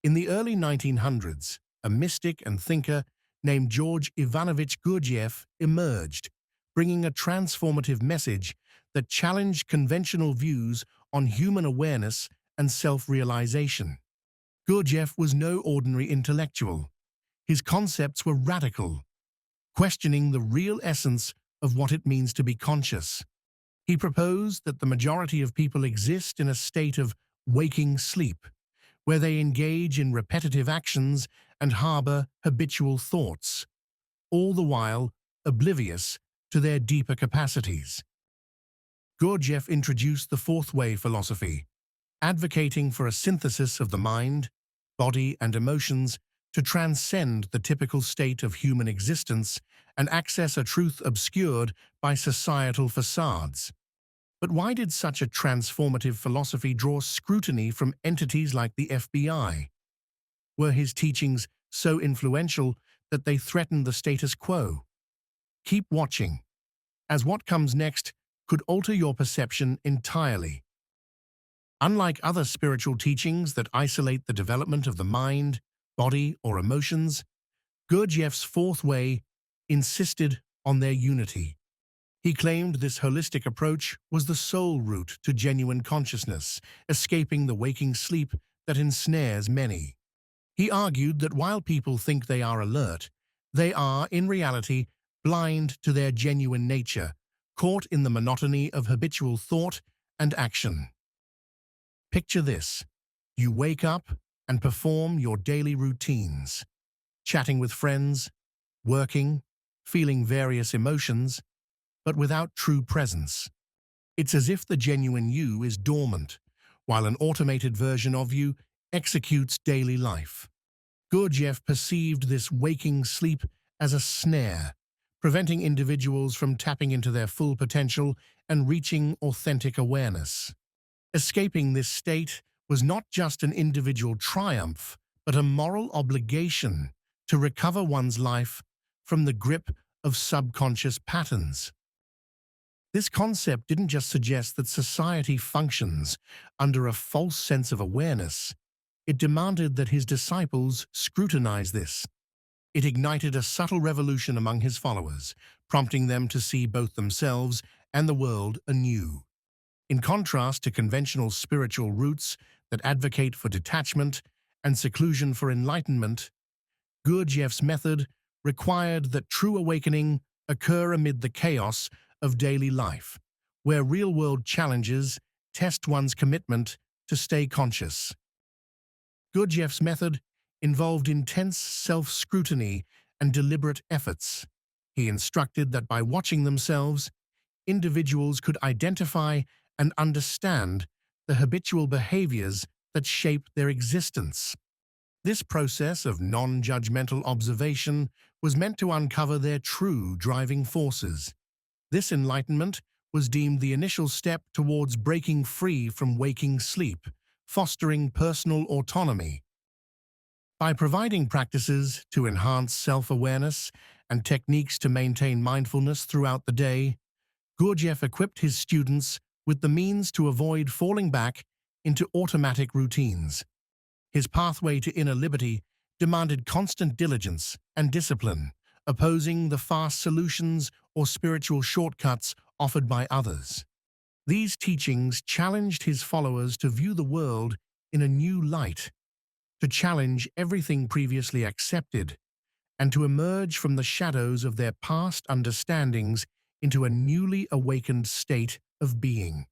In the early 1900s, a mystic and thinker named George Ivanovich Gurdjieff emerged, bringing a transformative message that challenged conventional views on human awareness and self-realization. Gurdjieff was no ordinary intellectual. His concepts were radical, questioning the real essence of what it means to be conscious. He proposed that the majority of people exist in a state of waking sleep, where they engage in repetitive actions and harbor habitual thoughts, all the while oblivious to their deeper capacities. Gurdjieff introduced the fourth way philosophy, advocating for a synthesis of the mind, body, and emotions to transcend the typical state of human existence and access a truth obscured by societal facades. But why did such a transformative philosophy draw scrutiny from entities like the FBI? Were his teachings so influential that they threatened the status quo? Keep watching, as what comes next could alter your perception entirely. Unlike other spiritual teachings that isolate the development of the mind, body, or emotions, Gurdjieff's fourth way insisted on their unity. He claimed this holistic approach was the sole route to genuine consciousness, escaping the waking sleep that ensnares many. He argued that while people think they are alert, they are, in reality, blind to their genuine nature, caught in the monotony of habitual thought and action. Picture this. You wake up and perform your daily routines, chatting with friends, working, feeling various emotions, but without true presence. It's as if the genuine you is dormant, while an automated version of you executes daily life. Gurdjieff perceived this waking sleep as a snare, preventing individuals from tapping into their full potential and reaching authentic awareness. Escaping this state was not just an individual triumph, but a moral obligation to recover one's life from the grip of subconscious patterns. This concept didn't just suggest that society functions under a false sense of awareness. It demanded that his disciples scrutinize this. It ignited a subtle revolution among his followers, prompting them to see both themselves and the world anew. In contrast to conventional spiritual routes that advocate for detachment and seclusion for enlightenment, Gurdjieff's method required that true awakening occur amid the chaos of daily life, where real-world challenges test one's commitment to stay conscious. Gurdjieff's method involved intense self-scrutiny and deliberate efforts. He instructed that by watching themselves, individuals could identify and understand the habitual behaviors that shape their existence. This process of non-judgmental observation was meant to uncover their true driving forces. This enlightenment was deemed the initial step towards breaking free from waking sleep, fostering personal autonomy. By providing practices to enhance self-awareness and techniques to maintain mindfulness throughout the day, Gurdjieff equipped his students with the means to avoid falling back into automatic routines. His pathway to inner liberty demanded constant diligence and discipline, opposing the fast solutions or spiritual shortcuts offered by others. These teachings challenged his followers to view the world in a new light, to challenge everything previously accepted, and to emerge from the shadows of their past understandings into a newly awakened state of being.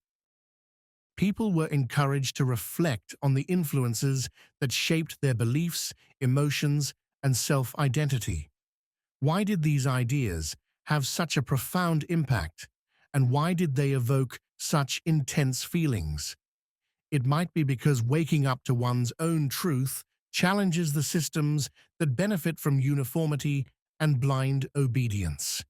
People were encouraged to reflect on the influences that shaped their beliefs, emotions, and self-identity. Why did these ideas have such a profound impact, and why did they evoke such intense feelings? It might be because waking up to one's own truth challenges the systems that benefit from uniformity and blind obedience.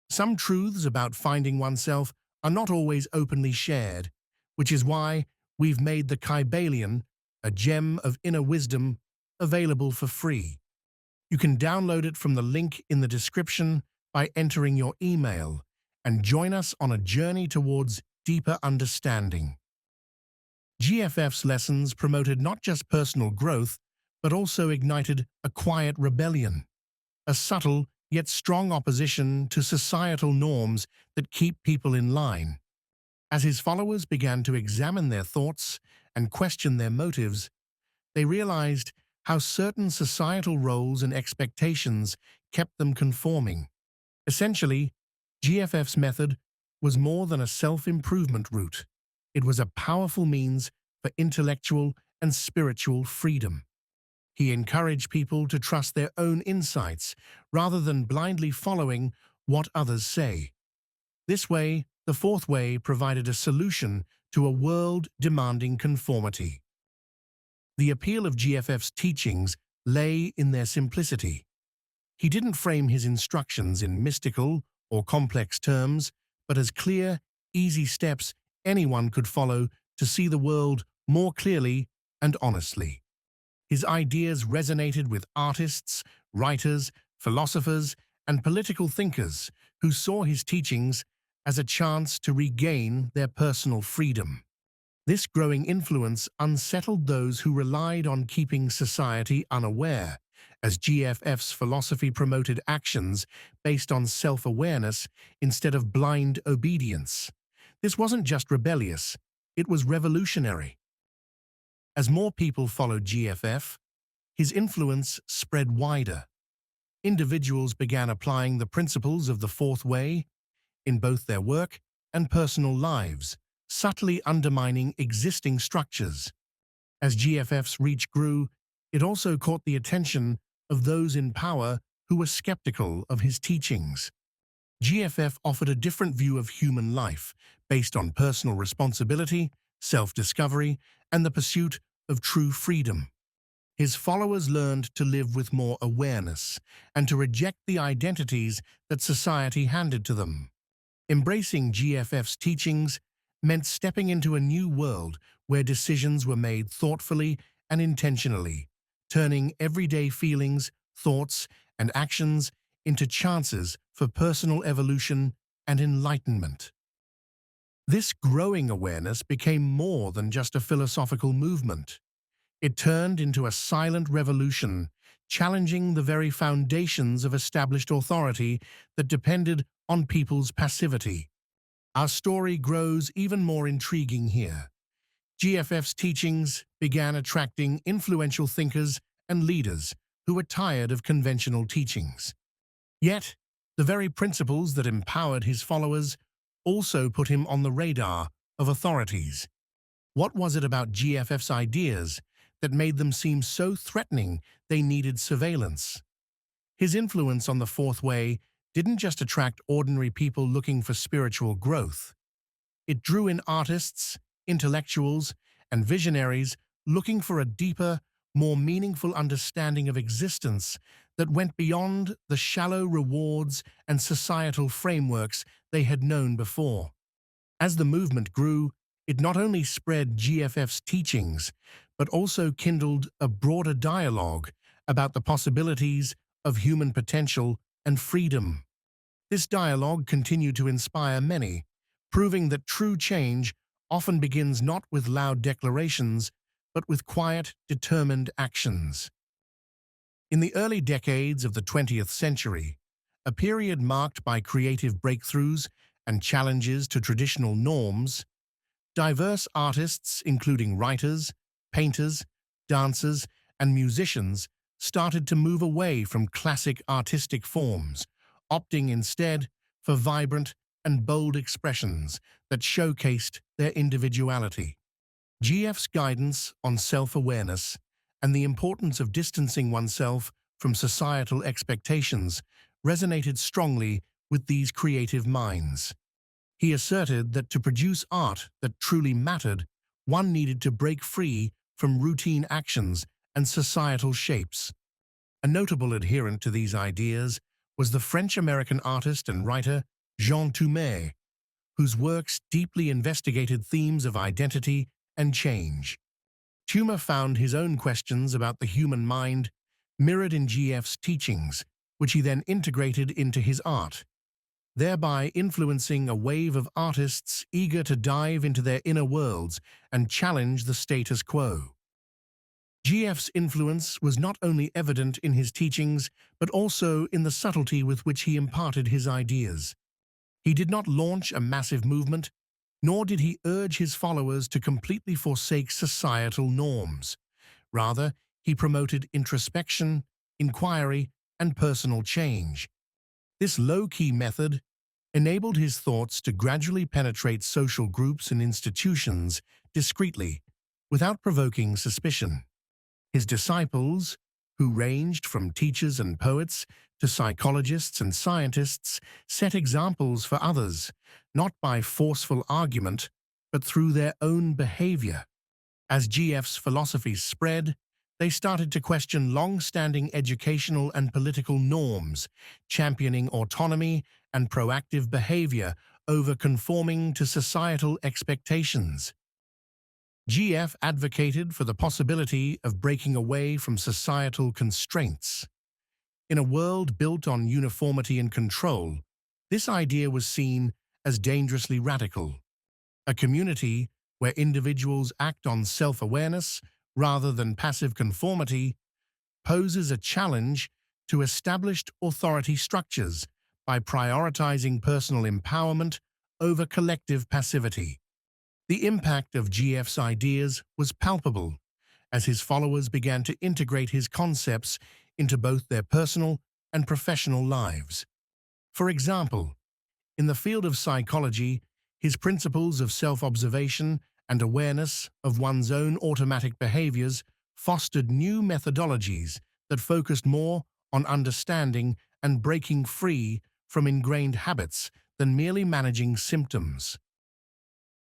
Some truths about finding oneself are not always openly shared, which is why we've made the Kybalion, a gem of inner wisdom, available for free. You can download it from the link in the description by entering your email and join us on a journey towards deeper understanding. GFF's lessons promoted not just personal growth, but also ignited a quiet rebellion, a subtle yet strong opposition to societal norms that keep people in line. As his followers began to examine their thoughts and question their motives, they realized how certain societal roles and expectations kept them conforming. Essentially, GFF's method was more than a self-improvement route. It was a powerful means for intellectual and spiritual freedom. He encouraged people to trust their own insights rather than blindly following what others say. This way, the fourth way provided a solution to a world demanding conformity. The appeal of GFF's teachings lay in their simplicity. He didn't frame his instructions in mystical or complex terms, but as clear, easy steps anyone could follow to see the world more clearly and honestly. His ideas resonated with artists, writers, philosophers, and political thinkers who saw his teachings as a chance to regain their personal freedom. This growing influence unsettled those who relied on keeping society unaware, as GFF's philosophy promoted actions based on self-awareness instead of blind obedience. This wasn't just rebellious, it was revolutionary. As more people followed GFF, his influence spread wider. Individuals began applying the principles of the Fourth Way in both their work and personal lives, subtly undermining existing structures. As GFF's reach grew, it also caught the attention of those in power who were skeptical of his teachings. GFF offered a different view of human life, based on personal responsibility, self-discovery, and the pursuit of true freedom. His followers learned to live with more awareness and to reject the identities that society handed to them. Embracing GFF's teachings meant stepping into a new world where decisions were made thoughtfully and intentionally, turning everyday feelings, thoughts, and actions into chances for personal evolution and enlightenment. This growing awareness became more than just a philosophical movement. It turned into a silent revolution, challenging the very foundations of established authority that depended on people's passivity. Our story grows even more intriguing here. GFF's teachings began attracting influential thinkers and leaders who were tired of conventional teachings. Yet, the very principles that empowered his followers also put him on the radar of authorities. What was it about GFF's ideas that made them seem so threatening they needed surveillance? His influence on the Fourth Way didn't just attract ordinary people looking for spiritual growth. It drew in artists, intellectuals, and visionaries looking for a deeper, more meaningful understanding of existence that went beyond the shallow rewards and societal frameworks they had known before. As the movement grew, it not only spread GFF's teachings, but also kindled a broader dialogue about the possibilities of human potential and freedom. This dialogue continued to inspire many, proving that true change often begins not with loud declarations, but with quiet, determined actions. In the early decades of the 20th century, a period marked by creative breakthroughs and challenges to traditional norms, diverse artists, including writers, painters, dancers, and musicians, started to move away from classic artistic forms, opting instead for vibrant and bold expressions that showcased their individuality. GF's guidance on self-awareness and the importance of distancing oneself from societal expectations resonated strongly with these creative minds. He asserted that to produce art that truly mattered, one needed to break free from routine actions and societal shapes. A notable adherent to these ideas was the French-American artist and writer Jean Toumet, whose works deeply investigated themes of identity and change. Toumet found his own questions about the human mind mirrored in GF's teachings, which he then integrated into his art, thereby influencing a wave of artists eager to dive into their inner worlds and challenge the status quo. GF's influence was not only evident in his teachings, but also in the subtlety with which he imparted his ideas. He did not launch a massive movement, nor did he urge his followers to completely forsake societal norms. Rather, he promoted introspection, inquiry, and personal change. This low-key method enabled his thoughts to gradually penetrate social groups and institutions discreetly, without provoking suspicion. His disciples, who ranged from teachers and poets to psychologists and scientists, set examples for others, not by forceful argument, but through their own behavior. As GF's philosophies spread, they started to question long-standing educational and political norms, championing autonomy and proactive behavior over conforming to societal expectations. GF advocated for the possibility of breaking away from societal constraints. In a world built on uniformity and control, this idea was seen as dangerously radical. A community where individuals act on self-awareness rather than passive conformity poses a challenge to established authority structures by prioritizing personal empowerment over collective passivity. The impact of GF's ideas was palpable as his followers began to integrate his concepts into both their personal and professional lives. For example, in the field of psychology, his principles of self-observation and awareness of one's own automatic behaviors fostered new methodologies that focused more on understanding and breaking free from ingrained habits than merely managing symptoms.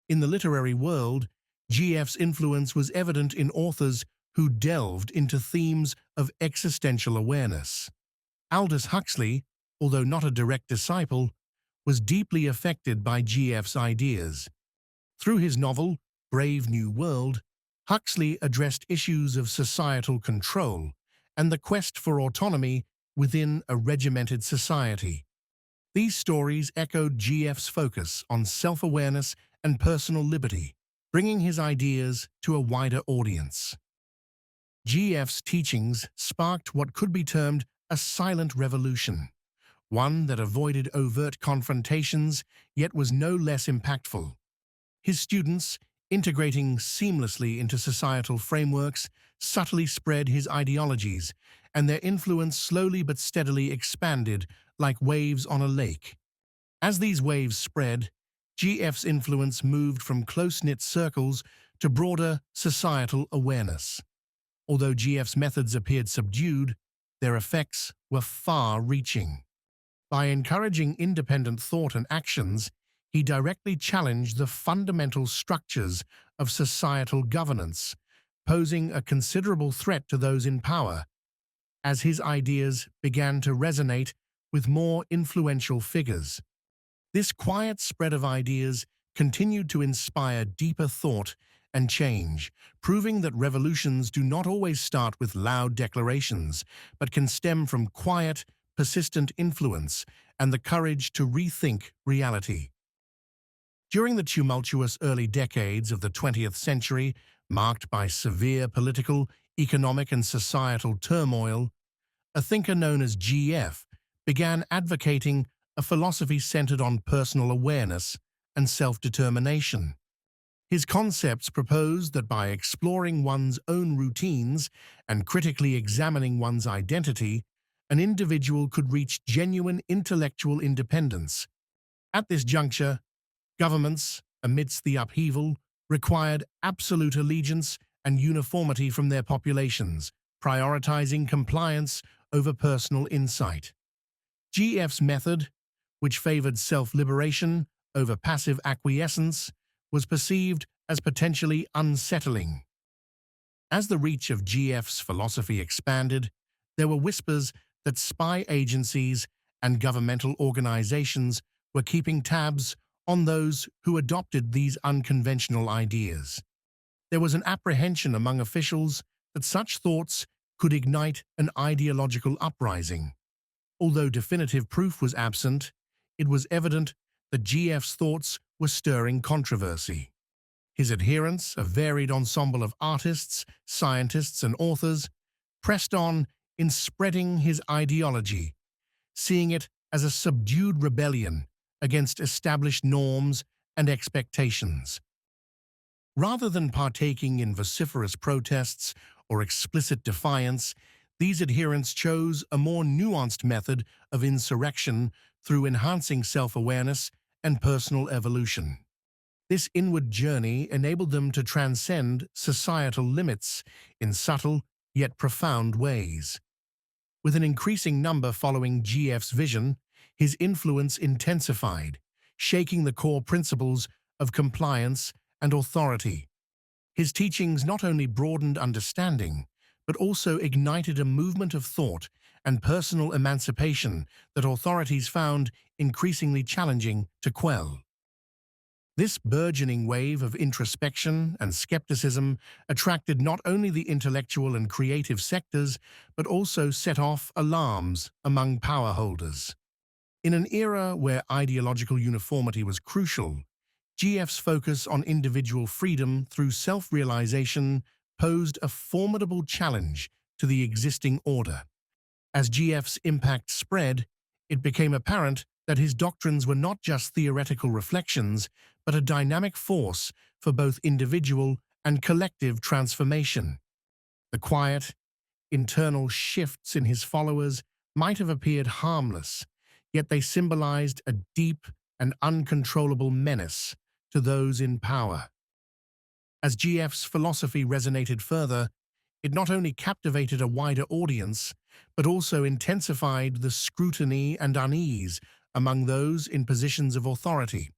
In the literary world, GF's influence was evident in authors who delved into themes of existential awareness. Aldous Huxley, although not a direct disciple, was deeply affected by GF's ideas. Through his novel, Brave New World, Huxley addressed issues of societal control and the quest for autonomy within a regimented society. These stories echoed GF's focus on self-awareness and personal liberty, bringing his ideas to a wider audience. GF's teachings sparked what could be termed a silent revolution, one that avoided overt confrontations yet was no less impactful. His students, integrating seamlessly into societal frameworks, subtly spread his ideologies, and their influence slowly but steadily expanded like waves on a lake. As these waves spread, GF's influence moved from close-knit circles to broader societal awareness. Although GF's methods appeared subdued, their effects were far-reaching. By encouraging independent thought and actions, he directly challenged the fundamental structures of societal governance, posing a considerable threat to those in power. As his ideas began to resonate with more influential figures, this quiet spread of ideas continued to inspire deeper thought and change, proving that revolutions do not always start with loud declarations, but can stem from quiet, persistent influence and the courage to rethink reality. During the tumultuous early decades of the 20th century, marked by severe political, economic, and societal turmoil, a thinker known as GF began advocating a philosophy centered on personal awareness and self-determination. His concepts proposed that by exploring one's own routines and critically examining one's identity, an individual could reach genuine intellectual independence. At this juncture, governments, amidst the upheaval, required absolute allegiance and uniformity from their populations, prioritizing compliance over personal insight. GF's method, which favored self-liberation over passive acquiescence, was perceived as potentially unsettling. As the reach of GF's philosophy expanded, there were whispers that spy agencies and governmental organizations were keeping tabs on those who adopted these unconventional ideas. There was an apprehension among officials that such thoughts could ignite an ideological uprising. Although definitive proof was absent, it was evident that GF's thoughts were stirring controversy. His adherents, a varied ensemble of artists, scientists, and authors, pressed on in spreading his ideology, seeing it as a subdued rebellion against established norms and expectations. Rather than partaking in vociferous protests or explicit defiance, these adherents chose a more nuanced method of insurrection through enhancing self-awareness and personal evolution. This inward journey enabled them to transcend societal limits in subtle yet profound ways. With an increasing number following GF's vision, his influence intensified, shaking the core principles of compliance and authority. His teachings not only broadened understanding, but also ignited a movement of thought and personal emancipation that authorities found increasingly challenging to quell. This burgeoning wave of introspection and skepticism attracted not only the intellectual and creative sectors, but also set off alarms among power holders. In an era where ideological uniformity was crucial, GF's focus on individual freedom through self-realization posed a formidable challenge to the existing order. As GF's impact spread, it became apparent that his doctrines were not just theoretical reflections, but a dynamic force for both individual and collective transformation. The quiet, internal shifts in his followers might have appeared harmless, yet they symbolized a deep and uncontrollable menace to those in power. As GF's philosophy resonated further, it not only captivated a wider audience, but also intensified the scrutiny and unease among those in positions of authority.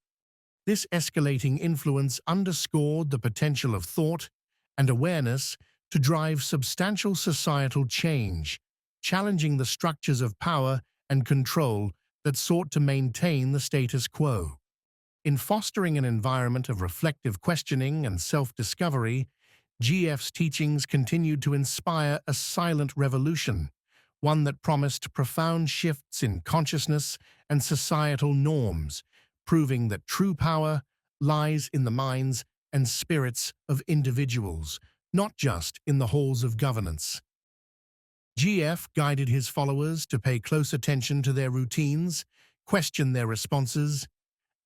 This escalating influence underscored the potential of thought and awareness to drive substantial societal change, challenging the structures of power and control that sought to maintain the status quo. In fostering an environment of reflective questioning and self-discovery, GF's teachings continued to inspire a silent revolution, one that promised profound shifts in consciousness and societal norms, proving that true power lies in the minds and spirits of individuals, not just in the halls of governance. GF guided his followers to pay close attention to their routines, question their responses,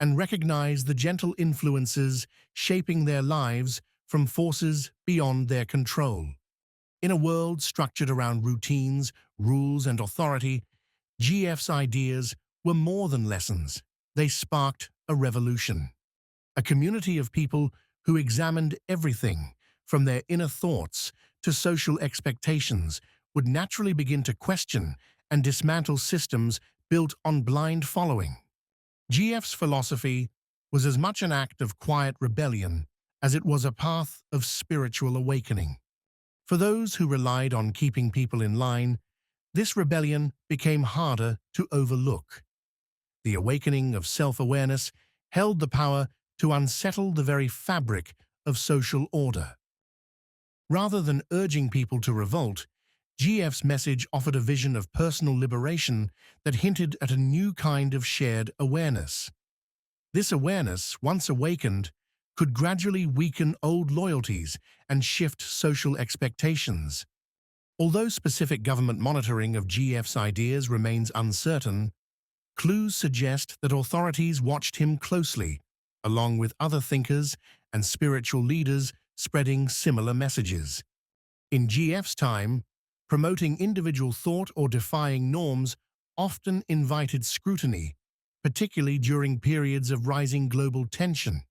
and recognize the gentle influences shaping their lives from forces beyond their control. In a world structured around routines, rules, and authority, GF's ideas were more than lessons. They sparked a revolution. A community of people who examined everything, from their inner thoughts to social expectations, would naturally begin to question and dismantle systems built on blind following. GF's philosophy was as much an act of quiet rebellion as it was a path of spiritual awakening. For those who relied on keeping people in line, this rebellion became harder to overlook. The awakening of self-awareness held the power to unsettle the very fabric of social order. Rather than urging people to revolt, GF's message offered a vision of personal liberation that hinted at a new kind of shared awareness. This awareness, once awakened, could gradually weaken old loyalties and shift social expectations. Although specific government monitoring of GF's ideas remains uncertain, clues suggest that authorities watched him closely, along with other thinkers and spiritual leaders spreading similar messages. In GF's time, promoting individual thought or defying norms often invited scrutiny, particularly during periods of rising global tension.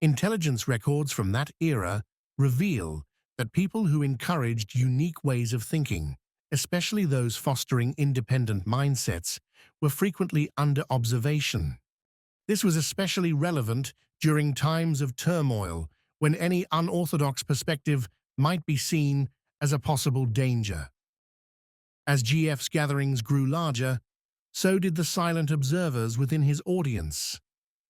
Intelligence records from that era reveal that people who encouraged unique ways of thinking, especially those fostering independent mindsets, were frequently under observation. This was especially relevant during times of turmoil, when any unorthodox perspective might be seen as a possible danger. As GF's gatherings grew larger, so did the silent observers within his audience.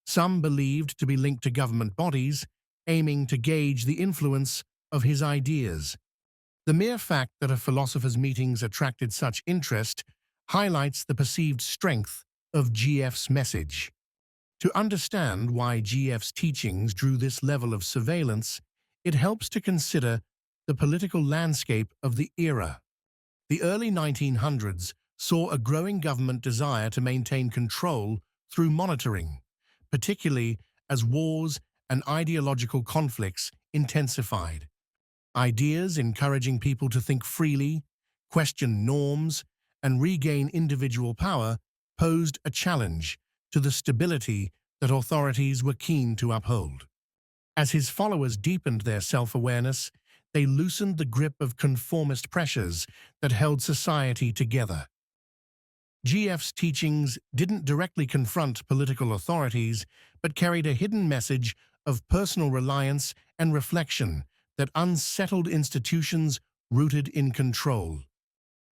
Some believed to be linked to government bodies, aiming to gauge the influence of his ideas. The mere fact that a philosopher's meetings attracted such interest highlights the perceived strength of GF's message. To understand why GF's teachings drew this level of surveillance, it helps to consider the political landscape of the era. The early 1900s saw a growing government desire to maintain control through monitoring, particularly as wars and ideological conflicts intensified. Ideas encouraging people to think freely, question norms, and regain individual power posed a challenge to the stability that authorities were keen to uphold. As his followers deepened their self-awareness, they loosened the grip of conformist pressures that held society together. GF's teachings didn't directly confront political authorities, but carried a hidden message of personal reliance and reflection that unsettled institutions rooted in control.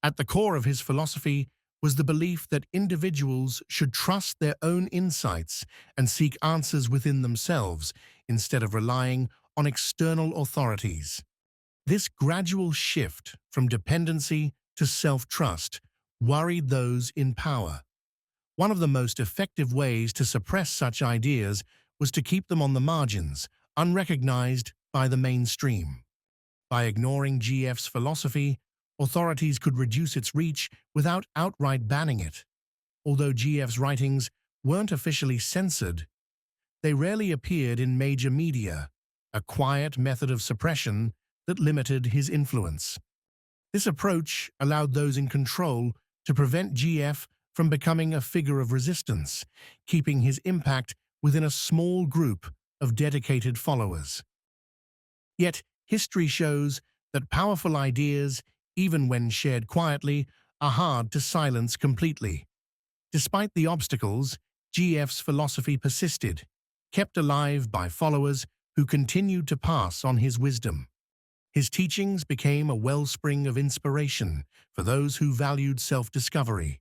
At the core of his philosophy was the belief that individuals should trust their own insights and seek answers within themselves instead of relying on external authorities. This gradual shift from dependency to self-trust worried those in power. One of the most effective ways to suppress such ideas was to keep them on the margins, unrecognized by the mainstream. By ignoring GF's philosophy, authorities could reduce its reach without outright banning it. Although GF's writings weren't officially censored, they rarely appeared in major media, a quiet method of suppression that limited his influence. This approach allowed those in control to prevent GF from becoming a figure of resistance, keeping his impact within a small group of dedicated followers. Yet, history shows that powerful ideas, even when shared quietly, are hard to silence completely. Despite the obstacles, GF's philosophy persisted, kept alive by followers who continued to pass on his wisdom. His teachings became a wellspring of inspiration for those who valued self-discovery,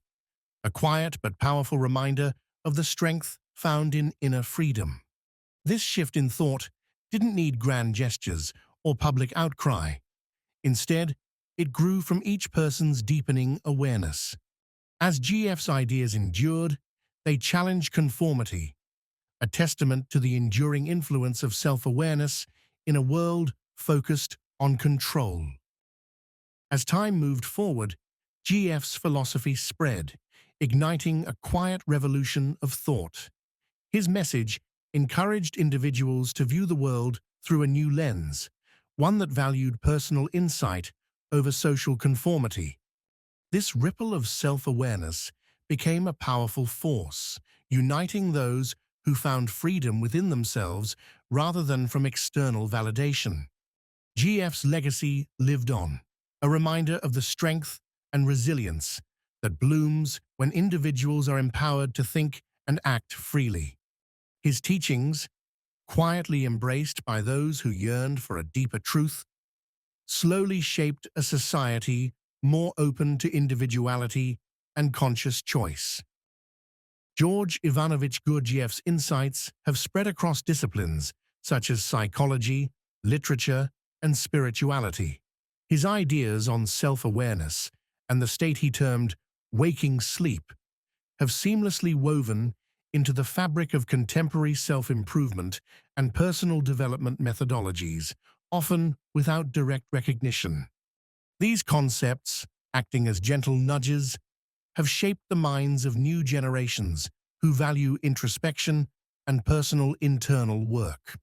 a quiet but powerful reminder of the strength found in inner freedom. This shift in thought didn't need grand gestures or public outcry. Instead, it grew from each person's deepening awareness. As GF's ideas endured, they challenged conformity, a testament to the enduring influence of self-awareness in a world focused on control. As time moved forward, GF's philosophy spread, igniting a quiet revolution of thought. His message encouraged individuals to view the world through a new lens, one that valued personal insight over social conformity. This ripple of self-awareness became a powerful force, uniting those who found freedom within themselves rather than from external validation. GF's legacy lived on, a reminder of the strength and resilience that blooms when individuals are empowered to think and act freely. His teachings, quietly embraced by those who yearned for a deeper truth, slowly shaped a society more open to individuality and conscious choice. George Ivanovich Gurdjieff's insights have spread across disciplines such as psychology, literature, and spirituality. His ideas on self-awareness and the state he termed waking sleep have seamlessly woven into the fabric of contemporary self-improvement and personal development methodologies, often without direct recognition. These concepts, acting as gentle nudges, have shaped the minds of new generations who value introspection and personal internal work.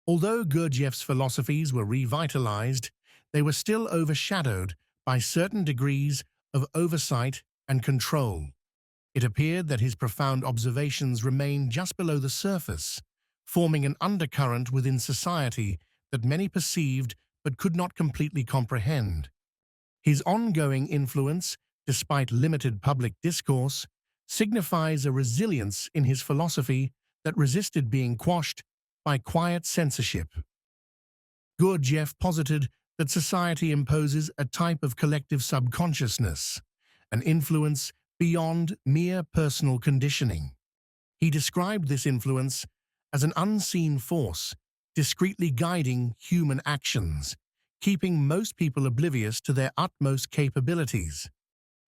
Although Gurdjieff's philosophies were revitalized, they were still overshadowed by certain degrees of oversight and control. It appeared that his profound observations remained just below the surface, forming an undercurrent within society that many perceived but could not completely comprehend. His ongoing influence, despite limited public discourse, signifies a resilience in his philosophy that resisted being quashed by quiet censorship. Gurdjieff posited that society imposes a type of collective subconsciousness, an influence beyond mere personal conditioning. He described this influence as an unseen force, discreetly guiding human actions, keeping most people oblivious to their utmost capabilities.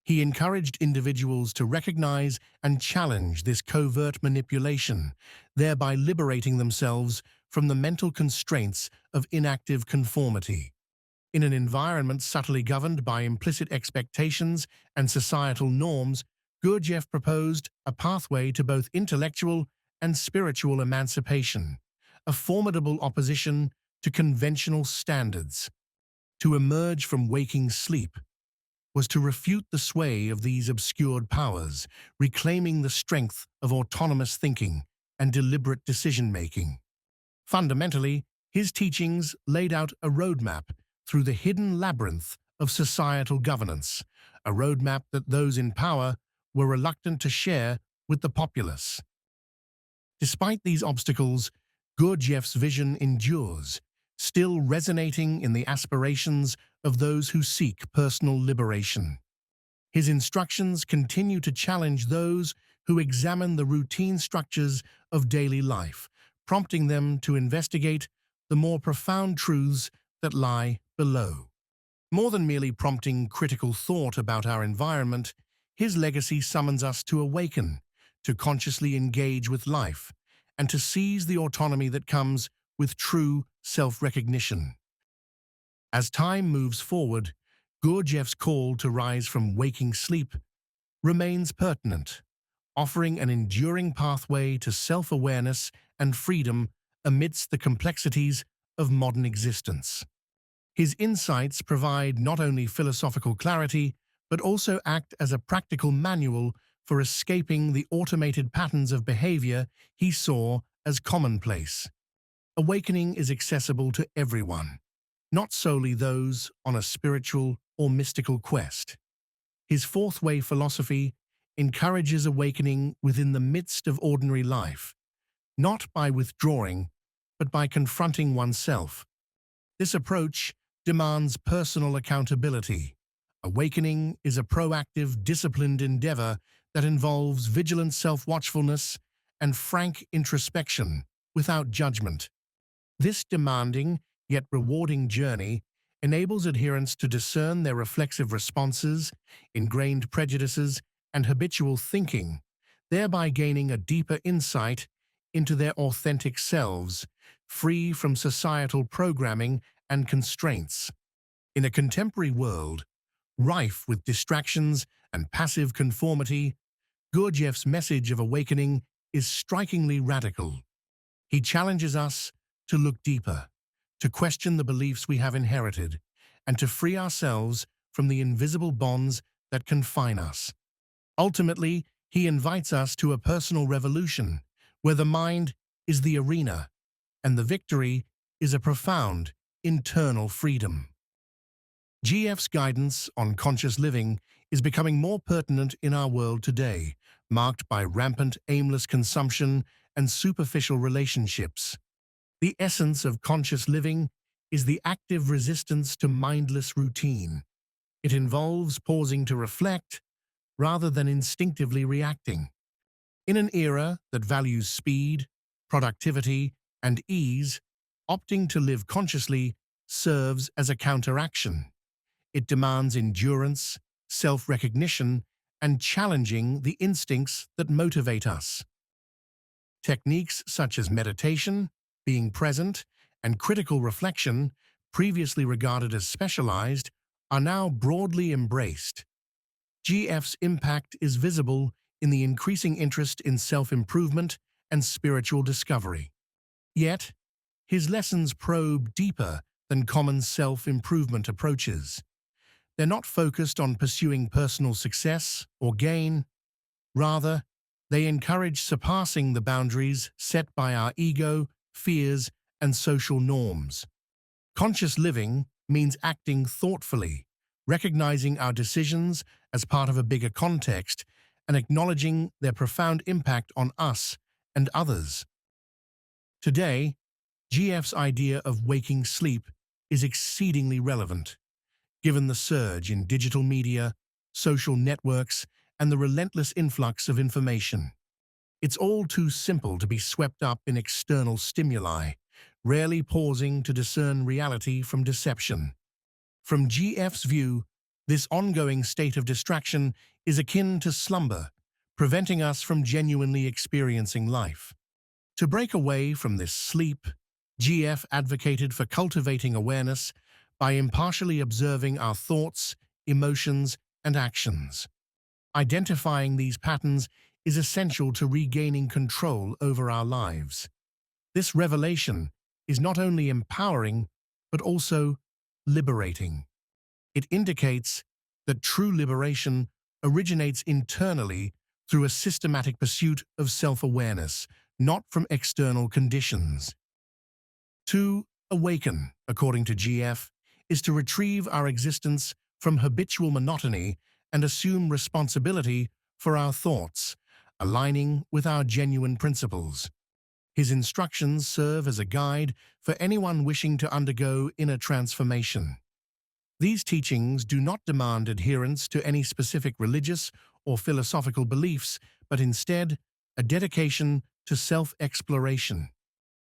He encouraged individuals to recognize and challenge this covert manipulation, thereby liberating themselves from the mental constraints of inactive conformity. In an environment subtly governed by implicit expectations and societal norms, Gurdjieff proposed a pathway to both intellectual and spiritual emancipation, a formidable opposition to conventional standards. To emerge from waking sleep was to refute the sway of these obscured powers, reclaiming the strength of autonomous thinking and deliberate decision-making. Fundamentally, his teachings laid out a roadmap through the hidden labyrinth of societal governance, a roadmap that those in power were reluctant to share with the populace. Despite these obstacles, Gurdjieff's vision endures, still resonating in the aspirations of those who seek personal liberation. His instructions continue to challenge those who examine the routine structures of daily life, prompting them to investigate the more profound truths that lie below. More than merely prompting critical thought about our environment, his legacy summons us to awaken, to consciously engage with life, and to seize the autonomy that comes with true self-recognition. As time moves forward, Gurdjieff's call to rise from waking sleep remains pertinent, offering an enduring pathway to self-awareness and freedom amidst the complexities of modern existence. His insights provide not only philosophical clarity, but also act as a practical manual for escaping the automated patterns of behavior he saw as commonplace. Awakening is accessible to everyone, not solely those on a spiritual or mystical quest. His fourth way philosophy encourages awakening within the midst of ordinary life, not by withdrawing, but by confronting oneself. This approach demands personal accountability. Awakening is a proactive, disciplined endeavor that involves vigilant self-watchfulness and frank introspection without judgment. This demanding, yet rewarding journey enables adherents to discern their reflexive responses, ingrained prejudices, and habitual thinking, thereby gaining a deeper insight into their authentic selves, free from societal programming and constraints. In a contemporary world, rife with distractions and passive conformity, Gurdjieff's message of awakening is strikingly radical. He challenges us to look deeper, to question the beliefs we have inherited, and to free ourselves from the invisible bonds that confine us. Ultimately, he invites us to a personal revolution, where the mind is the arena, and the victory is a profound internal freedom. GF's guidance on conscious living is becoming more pertinent in our world today, marked by rampant, aimless consumption and superficial relationships. The essence of conscious living is the active resistance to mindless routine. It involves pausing to reflect rather than instinctively reacting. In an era that values speed, productivity, and ease, opting to live consciously serves as a counteraction. It demands endurance, self-recognition, and challenging the instincts that motivate us. Techniques such as meditation, being present, and critical reflection, previously regarded as specialized, are now broadly embraced. GF's impact is visible in the increasing interest in self-improvement and spiritual discovery. Yet, his lessons probe deeper than common self-improvement approaches. They're not focused on pursuing personal success or gain. Rather, they encourage surpassing the boundaries set by our ego, fears, and social norms. Conscious living means acting thoughtfully, recognizing our decisions as part of a bigger context, and acknowledging their profound impact on us and others. Today, GF's idea of waking sleep is exceedingly relevant, given the surge in digital media, social networks, and the relentless influx of information. It's all too simple to be swept up in external stimuli, rarely pausing to discern reality from deception. From GF's view, This ongoing state of distraction is akin to slumber, preventing us from genuinely experiencing life. To break away from this sleep, GF advocated for cultivating awareness by impartially observing our thoughts, emotions, and actions. Identifying these patterns is essential to regaining control over our lives. This revelation is not only empowering, but also liberating. It indicates that true liberation originates internally through a systematic pursuit of self-awareness, not from external conditions. To awaken, according to GF, is to retrieve our existence from habitual monotony and assume responsibility for our thoughts, aligning with our genuine principles. His instructions serve as a guide for anyone wishing to undergo inner transformation. These teachings do not demand adherence to any specific religious or philosophical beliefs, but instead a dedication to self-exploration.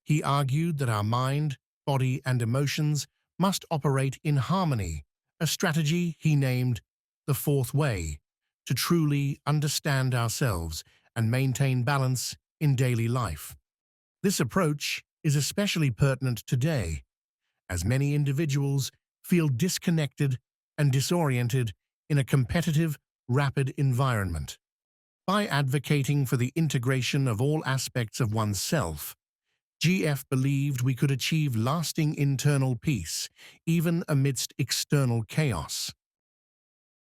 He argued that our mind, body, and emotions must operate in harmony, a strategy he named the fourth way, to truly understand ourselves and maintain balance in daily life. This approach is especially pertinent today, as many individuals feel disconnected and disoriented in a competitive, rapid environment. By advocating for the integration of all aspects of oneself, GF believed we could achieve lasting internal peace, even amidst external chaos.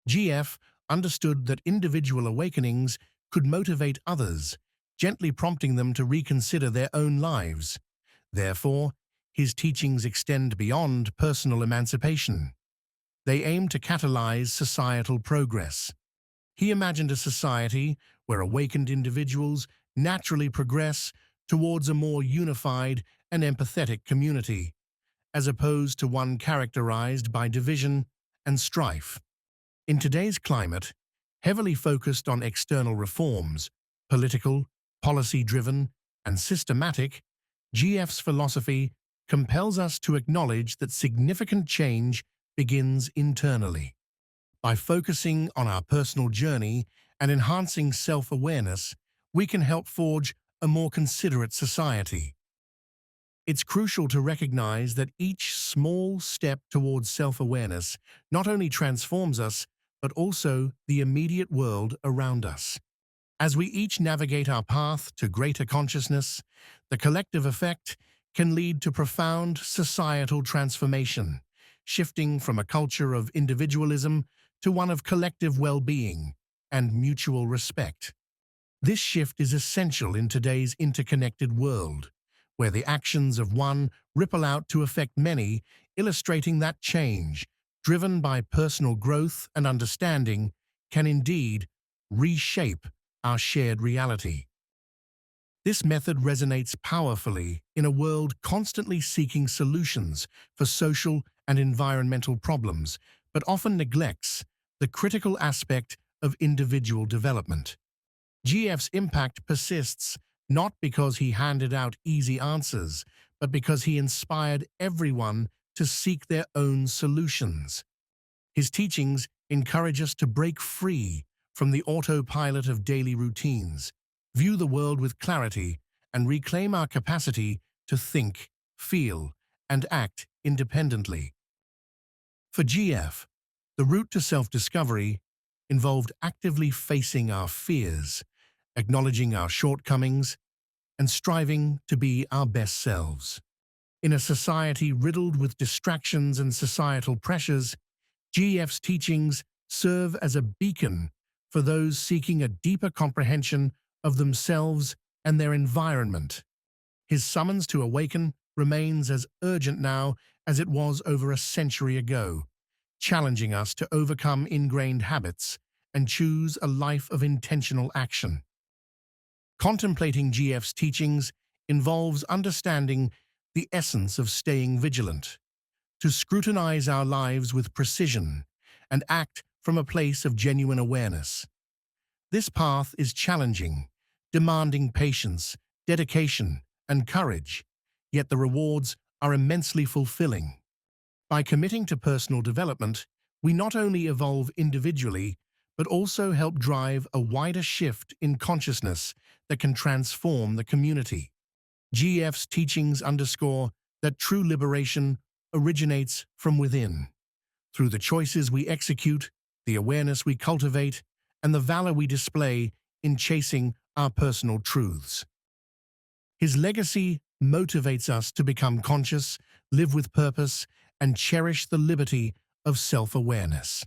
GF understood that individual awakenings could motivate others, gently prompting them to reconsider their own lives. Therefore, his teachings extend beyond personal emancipation. They aim to catalyze societal progress. He imagined a society where awakened individuals naturally progress towards a more unified and empathetic community, as opposed to one characterized by division and strife. In today's climate, heavily focused on external reforms, political, policy-driven, and systematic, GF's philosophy compels us to acknowledge that significant change begins internally. By focusing on our personal journey and enhancing self-awareness, we can help forge a more considerate society. It's crucial to recognize that each small step towards self-awareness not only transforms us, but also the immediate world around us. As we each navigate our path to greater consciousness, the collective effect can lead to profound societal transformation, shifting from a culture of individualism to one of collective well-being and mutual respect. This shift is essential in today's interconnected world, where the actions of one ripple out to affect many, illustrating that change, driven by personal growth and understanding, can indeed reshape our shared reality. This method resonates powerfully in a world constantly seeking solutions for social and environmental problems, but often neglects the critical aspect of individual development. GF's impact persists not because he handed out easy answers, but because he inspired everyone to seek their own solutions. His teachings encourage us to break free from the autopilot of daily routines, view the world with clarity, and reclaim our capacity to think, feel, and act independently. For GF, the route to self-discovery involved actively facing our fears, acknowledging our shortcomings, and striving to be our best selves. In a society riddled with distractions and societal pressures, GF's teachings serve as a beacon for those seeking a deeper comprehension of themselves and their environment. His summons to awaken remains as urgent now as it was over a century ago, challenging us to overcome ingrained habits and choose a life of intentional action. Contemplating GF's teachings involves understanding the essence of staying vigilant, to scrutinize our lives with precision and act from a place of genuine awareness. This path is challenging, demanding patience, dedication, and courage, yet the rewards are immensely fulfilling. By committing to personal development, we not only evolve individually, but also help drive a wider shift in consciousness that can transform the community. GF's teachings underscore that true liberation originates from within, through the choices we execute, the awareness we cultivate, and the valor we display in chasing our personal truths. His legacy motivates us to become conscious, live with purpose, and cherish the liberty of self-awareness.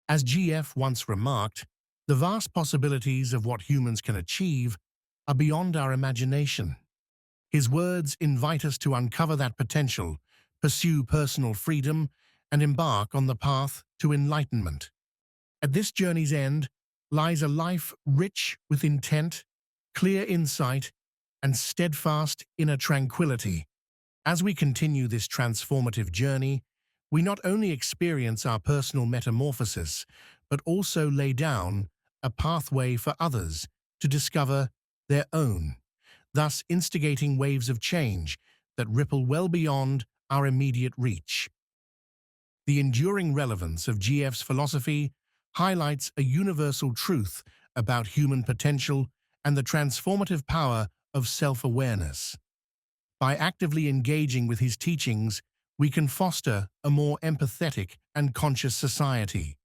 As GF once remarked, the vast possibilities of what humans can achieve are beyond our imagination. His words invite us to uncover that potential, pursue personal freedom, and embark on the path to enlightenment. At this journey's end lies a life rich with intent, clear insight, and steadfast inner tranquility. As we continue this transformative journey, we not only experience our personal metamorphosis, but also lay down a pathway for others to discover their own, thus instigating waves of change that ripple well beyond our immediate reach. The enduring relevance of GF's philosophy highlights a universal truth about human potential and the transformative power of self-awareness. By actively engaging with his teachings, we can foster a more empathetic and conscious society.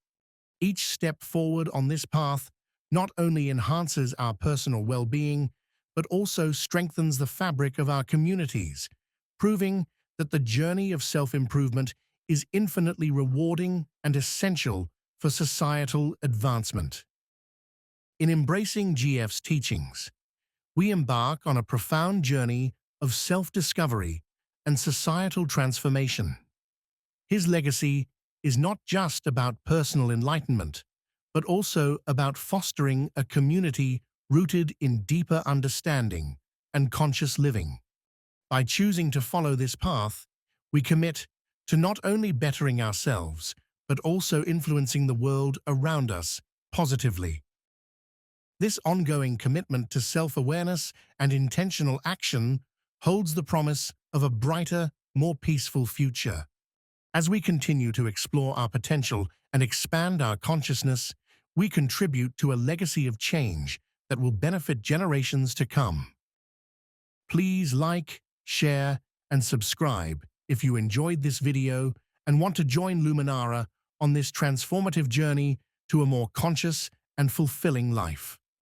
Each step forward on this path not only enhances our personal well-being, but also strengthens the fabric of our communities, proving that the journey of self-improvement is infinitely rewarding and essential for societal advancement. In embracing GF's teachings, we embark on a profound journey of self-discovery and societal transformation. His legacy is not just about personal enlightenment, but also about fostering a community rooted in deeper understanding and conscious living. By choosing to follow this path, we commit to not only bettering ourselves, but also influencing the world around us positively. This ongoing commitment to self-awareness and intentional action holds the promise of a brighter, more peaceful future. As we continue to explore our potential and expand our consciousness, we contribute to a legacy of change that will benefit generations to come. Please like, share, and subscribe if you enjoyed this video and want to join Luminara on this transformative journey to a more conscious and fulfilling life.